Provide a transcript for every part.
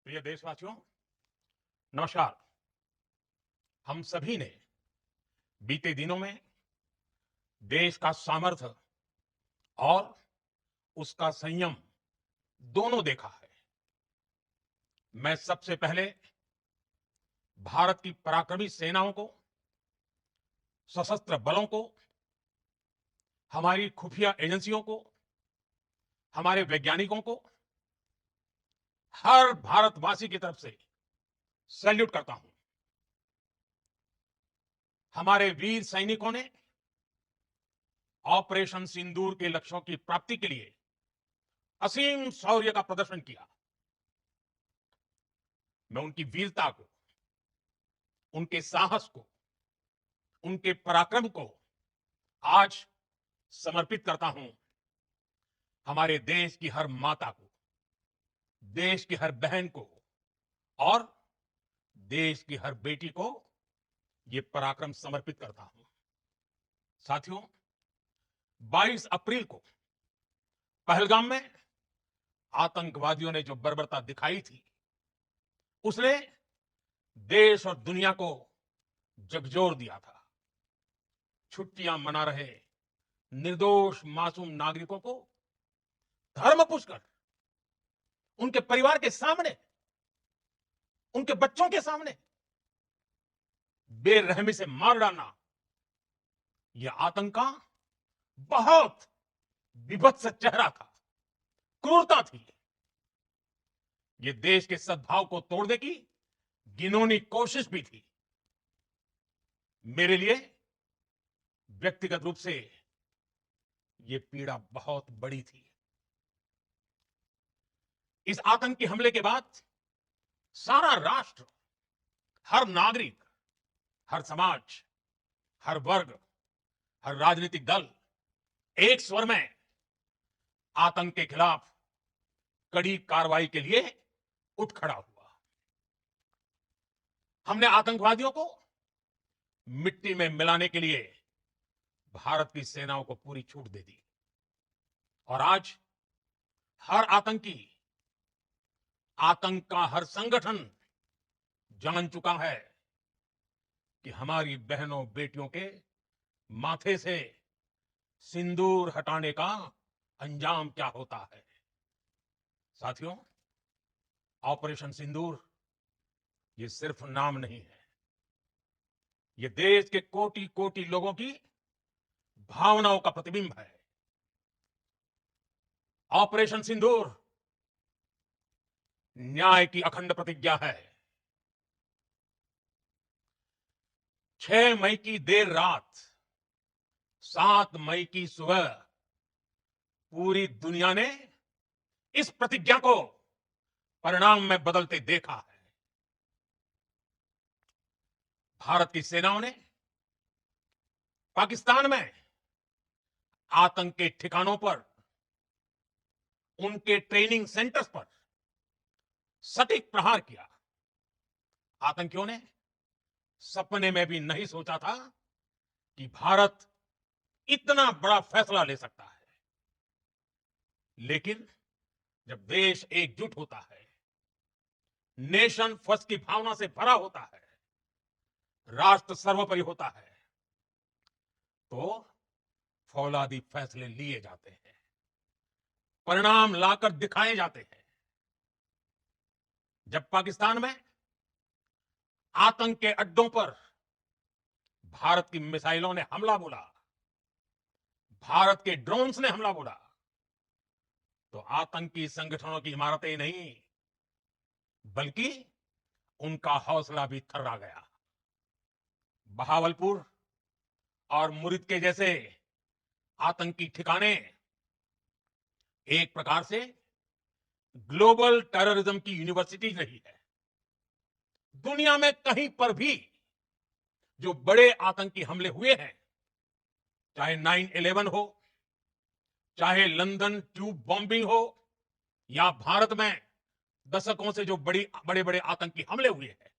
प्रिय देशवासियों, नमस्कार। हम सभी ने बीते दिनों में देश का सामर्थ्य और उसका संयम दोनों देखा है। मैं सबसे पहले भारत की पराक्रमी सेनाओं को, सशस्त्र बलों को, हमारी खुफिया एजेंसियों को, हमारे वैज्ञानिकों को, हर भारतवासी की तरफ से सैल्यूट करता हूं। हमारे वीर सैनिकों ने ऑपरेशन सिंदूर के लक्ष्यों की प्राप्ति के लिए असीम शौर्य का प्रदर्शन किया। मैं उनकी वीरता को, उनके साहस को, उनके पराक्रम को आज समर्पित करता हूं। हमारे देश की हर माता को, देश की हर बहन को और देश की हर बेटी को ये पराक्रम समर्पित करता हूं। साथियों, 22 अप्रैल को पहलगाम में आतंकवादियों ने जो बर्बरता दिखाई थी, उसने देश और दुनिया को झकझोर दिया था। छुट्टियां मना रहे निर्दोष मासूम नागरिकों को धर्म पूछकर उनके परिवार के सामने, उनके बच्चों के सामने बेरहमी से मार डालना, यह आतंक का बहुत विभत्स चेहरा था, क्रूरता थी। यह देश के सद्भाव को तोड़ने की घिनौनी कोशिश भी थी। मेरे लिए व्यक्तिगत रूप से यह पीड़ा बहुत बड़ी थी। इस आतंकी हमले के बाद सारा राष्ट्र, हर नागरिक, हर समाज, हर वर्ग, हर राजनीतिक दल एक स्वर में आतंक के खिलाफ कड़ी कार्रवाई के लिए उठ खड़ा हुआ। हमने आतंकवादियों को मिट्टी में मिलाने के लिए भारत की सेनाओं को पूरी छूट दे दी और आज हर आतंकी, आतंक का हर संगठन जान चुका है कि हमारी बहनों बेटियों के माथे से सिंदूर हटाने का अंजाम क्या होता है। साथियों, ऑपरेशन सिंदूर ये सिर्फ नाम नहीं है, ये देश के कोटि कोटि लोगों की भावनाओं का प्रतिबिंब है। ऑपरेशन सिंदूर न्याय की अखंड प्रतिज्ञा है। 6 मई की देर रात, 7 मई की सुबह पूरी दुनिया ने इस प्रतिज्ञा को परिणाम में बदलते देखा है। भारत की सेनाओं ने पाकिस्तान में आतंक के ठिकानों पर, उनके ट्रेनिंग सेंटर्स पर सटीक प्रहार किया। आतंकियों ने सपने में भी नहीं सोचा था कि भारत इतना बड़ा फैसला ले सकता है। लेकिन जब देश एकजुट होता है, नेशन फर्स्ट की भावना से भरा होता है, राष्ट्र सर्वोपरि होता है, तो फौलादी फैसले लिए जाते हैं, परिणाम लाकर दिखाए जाते हैं। जब पाकिस्तान में आतंक के अड्डों पर भारत की मिसाइलों ने हमला बोला, भारत के ड्रोन्स ने हमला बोला, तो आतंकी संगठनों की इमारतें नहीं, बल्कि उनका हौसला भी थर्रा गया। बहावलपुर और मुरिद के जैसे आतंकी ठिकाने एक प्रकार से ग्लोबल टेररिज्म की यूनिवर्सिटी रही है। दुनिया में कहीं पर भी जो बड़े आतंकी हमले हुए हैं, चाहे 9/11 हो, चाहे लंदन ट्यूब बॉम्बिंग हो, या भारत में दशकों से जो बड़े बड़े आतंकी हमले हुए हैं,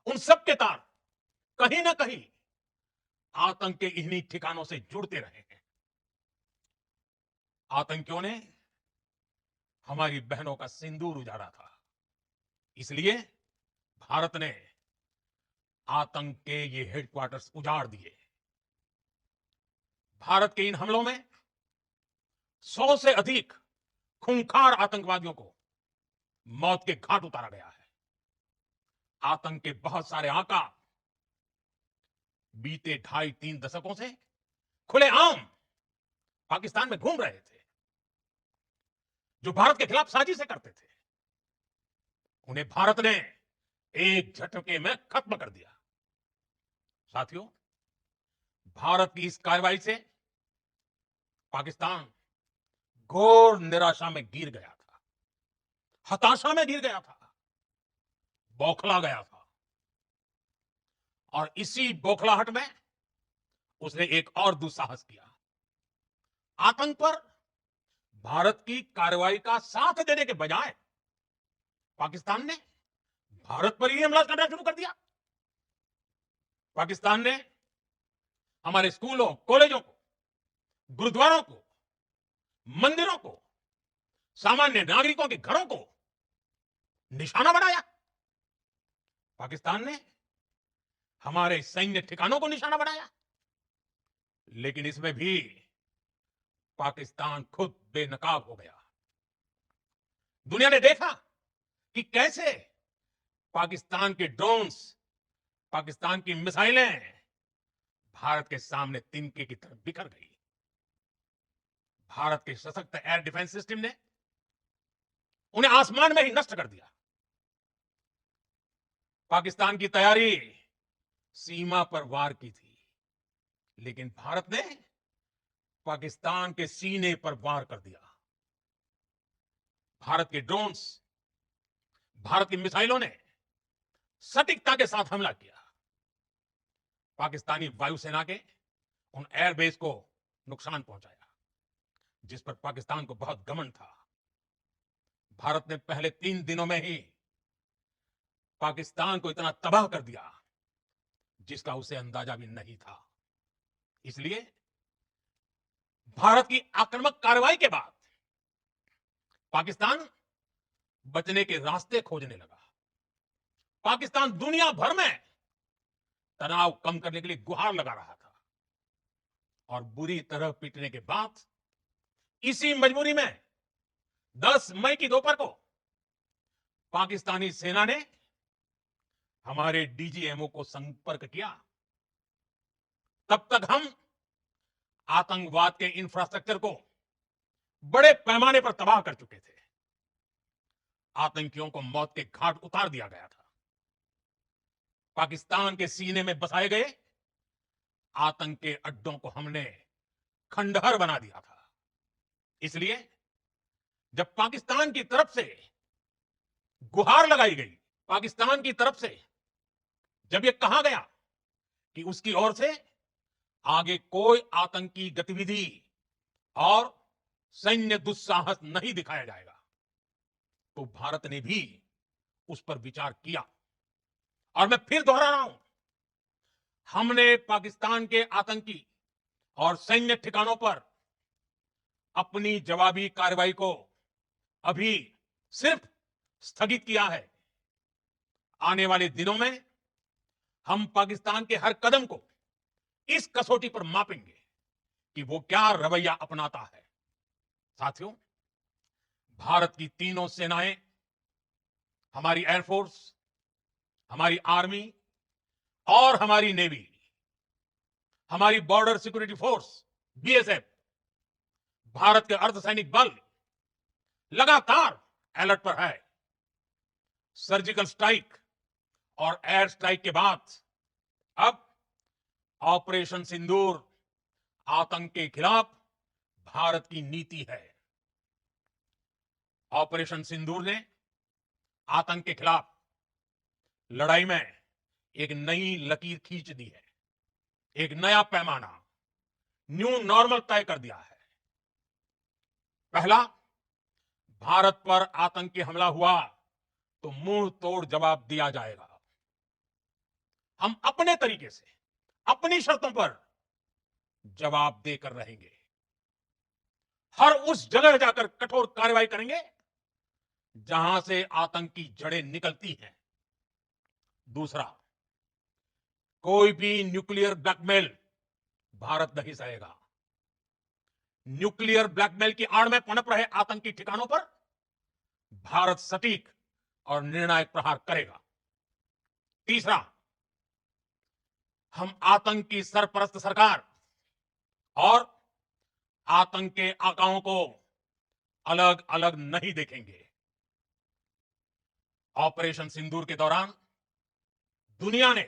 उन सब के तार कहीं ना कहीं आतंक के इन्हीं ठिकानों से जुड़ते रहे हैं। आतंकियों ने हमारी बहनों का सिंदूर उजाड़ा था, इसलिए भारत ने आतंक के ये हेडक्वार्टर्स उजाड़ दिए। भारत के इन हमलों में 100 से अधिक खूंखार आतंकवादियों को मौत के घाट उतारा गया है। आतंक के बहुत सारे आका बीते 2.5-3 दशकों से खुलेआम पाकिस्तान में घूम रहे थे, जो भारत के खिलाफ साजिशें करते थे। उन्हें भारत ने एक झटके में खत्म कर दिया। साथियों, भारत की इस कार्रवाई से पाकिस्तान घोर निराशा में गिर गया था, हताशा में गिर गया था, बौखला गया था। और इसी बौखलाहट में उसने एक और दुस्साहस किया। आतंक पर भारत की कार्रवाई का साथ देने के बजाय पाकिस्तान ने भारत पर ही हमला करना शुरू कर दिया। पाकिस्तान ने हमारे स्कूलों, कॉलेजों को, गुरुद्वारों को, मंदिरों को, सामान्य नागरिकों के घरों को निशाना बनाया। पाकिस्तान ने हमारे सैन्य ठिकानों को निशाना बनाया। लेकिन इसमें भी पाकिस्तान खुद बेनकाब हो गया। दुनिया ने देखा कि कैसे पाकिस्तान के ड्रोन्स, पाकिस्तान की मिसाइलें भारत के सामने तिनके की तरह बिखर गई। भारत के सशक्त एयर डिफेंस सिस्टम ने उन्हें आसमान में ही नष्ट कर दिया। पाकिस्तान की तैयारी सीमा पर वार की थी, लेकिन भारत ने पाकिस्तान के सीने पर वार कर दिया। भारत के ड्रोन्स, भारत की मिसाइलों ने सटीकता के साथ हमला किया। पाकिस्तानी वायुसेना के उन एयरबेस को नुकसान पहुंचाया, जिस पर पाकिस्तान को बहुत घमंड था। भारत ने पहले 3 दिनों में ही पाकिस्तान को इतना तबाह कर दिया जिसका उसे अंदाजा भी नहीं था। इसलिए भारत की आक्रामक कार्रवाई के बाद पाकिस्तान बचने के रास्ते खोजने लगा। पाकिस्तान दुनिया भर में तनाव कम करने के लिए गुहार लगा रहा था। और बुरी तरह पीटने के बाद इसी मजबूरी में 10 मई की दोपहर को पाकिस्तानी सेना ने हमारे डीजीएमओ को संपर्क किया। तब तक हम आतंकवाद के इंफ्रास्ट्रक्चर को बड़े पैमाने पर तबाह कर चुके थे। आतंकियों को मौत के घाट उतार दिया गया था। पाकिस्तान के सीने में बसाए गए आतंक के अड्डों को हमने खंडहर बना दिया था। इसलिए जब पाकिस्तान की तरफ से गुहार लगाई गई, पाकिस्तान की तरफ से जब यह कहा गया कि उसकी ओर से आगे कोई आतंकी गतिविधि और सैन्य दुस्साहस नहीं दिखाया जाएगा, तो भारत ने भी उस पर विचार किया। और मैं फिर दोहरा रहा हूं, हमने पाकिस्तान के आतंकी और सैन्य ठिकानों पर अपनी जवाबी कार्रवाई को अभी सिर्फ स्थगित किया है। आने वाले दिनों में हम पाकिस्तान के हर कदम को इस कसौटी पर मापेंगे कि वो क्या रवैया अपनाता है। साथियों, भारत की तीनों सेनाएं, हमारी एयरफोर्स, हमारी आर्मी और हमारी नेवी, हमारी border security force BSF, Bharat के अर्धसैनिक बल लगातार अलर्ट पर है। सर्जिकल स्ट्राइक और एयर स्ट्राइक के बाद अब ऑपरेशन सिंदूर आतंक के खिलाफ भारत की नीति है। ऑपरेशन सिंदूर ने आतंक के खिलाफ लड़ाई में एक नई लकीर खींच दी है, एक नया पैमाना, न्यू नॉर्मल तय कर दिया है। पहला, भारत पर आतंकी हमला हुआ तो मुंह तोड़ जवाब दिया जाएगा। हम अपने तरीके से, अपनी शर्तों पर जवाब देकर रहेंगे। हर उस जगह जाकर कठोर कार्रवाई करेंगे जहां से आतंक की जड़ें निकलती हैं। दूसरा, कोई भी न्यूक्लियर ब्लैकमेल भारत नहीं सहेगा। न्यूक्लियर ब्लैकमेल की आड़ में पनप रहे आतंकी ठिकानों पर भारत सटीक और निर्णायक प्रहार करेगा। तीसरा, हम आतंक की सरपरस्त सरकार और आतंक के आकाओं को अलग अलग नहीं देखेंगे। ऑपरेशन सिंदूर के दौरान दुनिया ने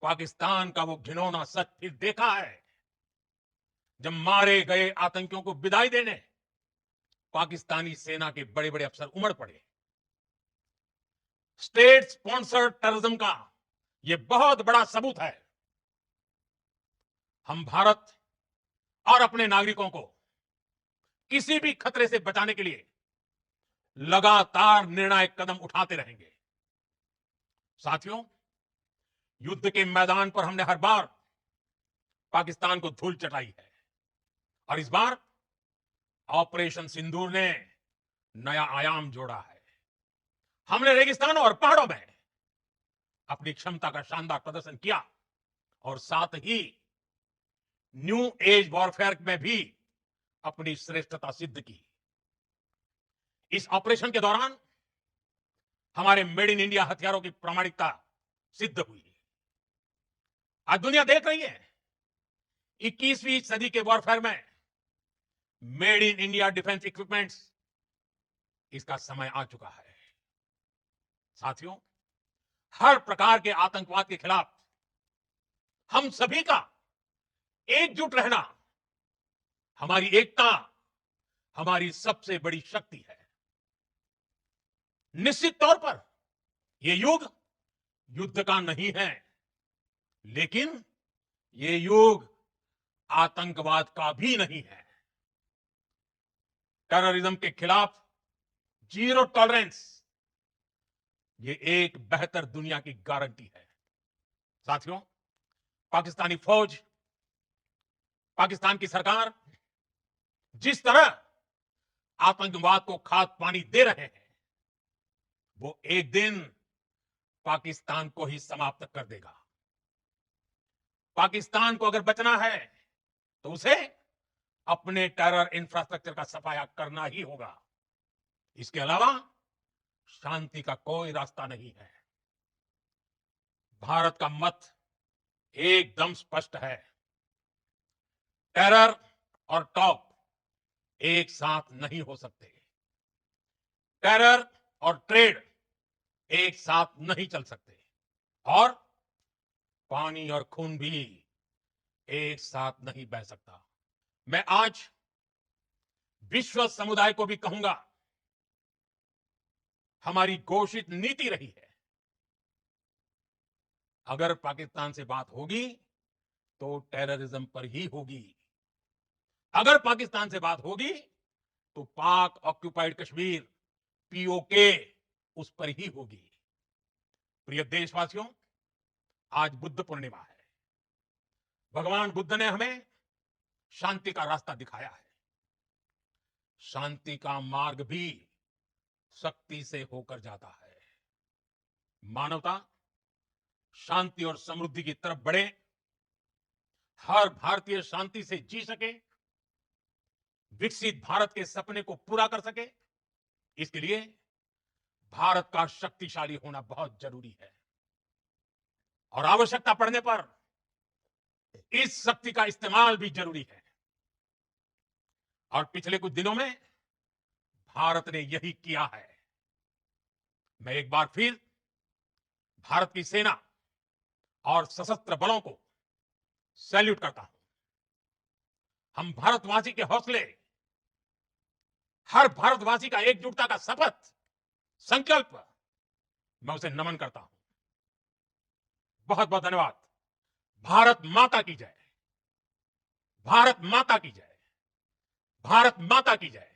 पाकिस्तान का वो घिनौना सच फिर देखा है, जब मारे गए आतंकियों को विदाई देने पाकिस्तानी सेना के बड़े बड़े अफसर उमड़ पड़े। स्टेट स्पॉन्सर्ड टेररिज्म का यह बहुत बड़ा सबूत है। हम भारत और अपने नागरिकों को किसी भी खतरे से बचाने के लिए लगातार निर्णायक कदम उठाते रहेंगे। साथियों, युद्ध के मैदान पर हमने हर बार पाकिस्तान को धूल चटाई है और इस बार ऑपरेशन सिंदूर ने नया आयाम जोड़ा है। हमने रेगिस्तानों और पहाड़ों में अपनी क्षमता का शानदार प्रदर्शन किया और साथ ही न्यू एज वॉरफेयर में भी अपनी श्रेष्ठता सिद्ध की। इस ऑपरेशन के दौरान हमारे मेड इन इंडिया हथियारों की प्रामाणिकता सिद्ध हुई। आज दुनिया देख रही है 21वीं सदी के वॉरफेयर में made in India defence equipments, इसका समय आ चुका है। साथियों, हर प्रकार के आतंकवाद के खिलाफ हम सभी का एकजुट रहना, हमारी एकता हमारी सबसे बड़ी शक्ति है। निश्चित तौर पर यह युग युद्ध का नहीं है, लेकिन यह युग आतंकवाद का भी नहीं है। टेररिज्म के खिलाफ जीरो टॉलरेंस, ये एक बेहतर दुनिया की गारंटी है। साथियों, पाकिस्तानी फौज, पाकिस्तान की सरकार जिस तरह आतंकवाद को खाद पानी दे रहे हैं, वो एक दिन पाकिस्तान को ही समाप्त कर देगा। पाकिस्तान को अगर बचना है तो उसे अपने टेरर इंफ्रास्ट्रक्चर का सफाया करना ही होगा। इसके अलावा शांति का कोई रास्ता नहीं है। भारत का मत एकदम स्पष्ट है। टेरर और टॉप एक साथ नहीं हो सकते। टेरर और ट्रेड एक साथ नहीं चल सकते और पानी और खून भी एक साथ नहीं बह सकता। मैं आज विश्व समुदाय को भी कहूंगा, हमारी घोषित नीति रही है, अगर पाकिस्तान से बात होगी तो टेररिज्म पर ही होगी। अगर पाकिस्तान से बात होगी तो पाक ऑक्युपाइड कश्मीर पीओके उस पर ही होगी। प्रिय देशवासियों, आज बुद्ध पूर्णिमा है। भगवान बुद्ध ने हमें शांति का रास्ता दिखाया है। शांति का मार्ग भी शक्ति से होकर जाता है। मानवता शांति और समृद्धि की तरफ बढ़े, हर भारतीय शांति से जी सके, विकसित भारत के सपने को पूरा कर सके, इसके लिए भारत का शक्तिशाली होना बहुत जरूरी है और आवश्यकता पड़ने पर इस शक्ति का इस्तेमाल भी जरूरी है। और पिछले कुछ दिनों में भारत ने यही किया है। मैं एक बार फिर भारत की सेना और सशस्त्र बलों को सैल्यूट करता हूं। हम भारतवासी के हौसले, हर भारतवासी का एकजुटता का शपथ, संकल्प, मैं उसे नमन करता हूं। बहुत बहुत धन्यवाद। भारत माता की जय। भारत माता की जय। भारत माता की जय।